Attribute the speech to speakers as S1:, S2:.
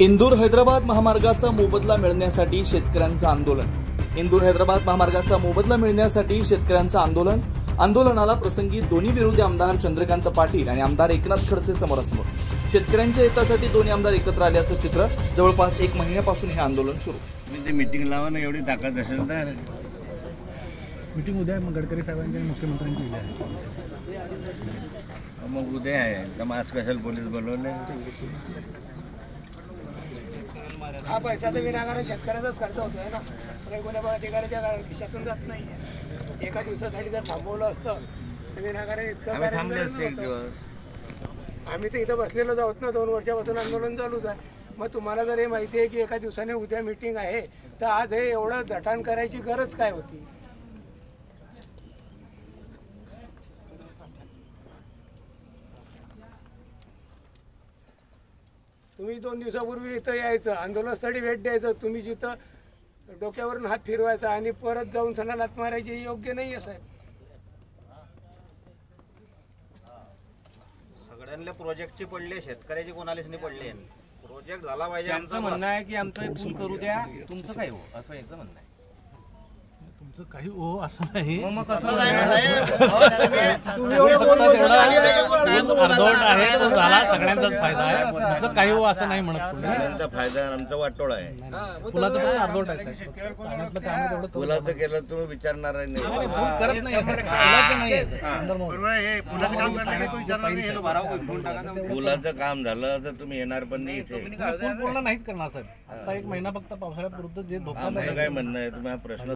S1: इंदूर हैदराबाद महामार्गाचा मोबदला मिळण्यासाठी शेतकऱ्यांचं आंदोलन। इंदूर हैदराबाद महामार्गाचा मोबदला मिळण्यासाठी शेतकऱ्यांचं आंदोलन। आंदोलनाला प्रसंगी दोन्ही विरोधी आमदार चंद्रकांत पाटील आणि आमदार एकनाथ खडसे समोरासमोर। शेतकऱ्यांच्या हितासाठी दोन्ही आमदार एकत्र आल्याचं चित्र। जवळपास 1 महिन्यापासून हे आंदोलन सुरू।
S2: म्हणजे मीटिंग लावणं एवढी ताकद असेल तर
S3: मीटिंग उद्या गडकरी साहेबांच्या मुख्यमंत्र्यांची केली आहे।
S2: मग उद्या आहे तर आज कशाला पोलीस बोलवले?
S4: हा पैसा तर विनाकारण शेतकऱ्याचाच खर्च होतोय ना। कोण्या अधिकाऱ्याच्या खिशातून जात नाही। एका दिवसासाठी जर थांबवलं असतं तर विनाकारण इतकं
S2: थांबले असते एक दिवस।
S4: आम्ही तर इथं बसलेलो आहोत ना, 2 वर्षापासून आंदोलन चालूच आहे। मग तुम्हाला जर हे माहिती आहे की एका दिवसाने उद्या मीटिंग आहे तर आज हे एवढं धटाण करायची गरज काय होती? तुम्ही 2 दिवसापूर्वी इथं यायचं, आंदोलनासाठी भेट द्यायचं, तुम्ही जिथं डोक्यावरून हात फिरवायचा आणि परत जाऊन सणा लात मारायची हे योग्य नाही आहे साहेब।
S5: सगळ्यांना प्रोजेक्टची पडले, शेतकऱ्याची कोणालाच नाही पडले। प्रोजेक्ट झाला पाहिजे।
S6: आमचं म्हणणं आहे की आमचं एक पूल करू द्या, तुमचं काय हो असं याचं म्हणणं आहे।
S3: तुमचं काही हो असं नाही,
S6: मग कसं
S3: अर्धवट आहे तो झाला, सगळ्यांचाच फायदा आहे। तुमचं काही हो असं नाही म्हणत।
S2: सगळ्यांचा फायदा आमचा वाटोळा आहे।
S3: पुलाचं फक्त अर्धवट आहे साहेब। पाण्यातलं काम तेवढं
S2: पुलाचं केलं तुम्ही विचारणार नाही।
S3: पूल करत नाही, पुलाचं नाही आहे।
S2: पुलाचं काम झालं तर तुम्ही येणार पण नाही इथे।
S3: पूल पूर्ण नाहीच करणार साहेब। आता 1 महिना फक्त पावसाळ्यापुरतं जे धोका
S2: आमचं काय म्हणणं आहे, तुम्ही हा प्रश्न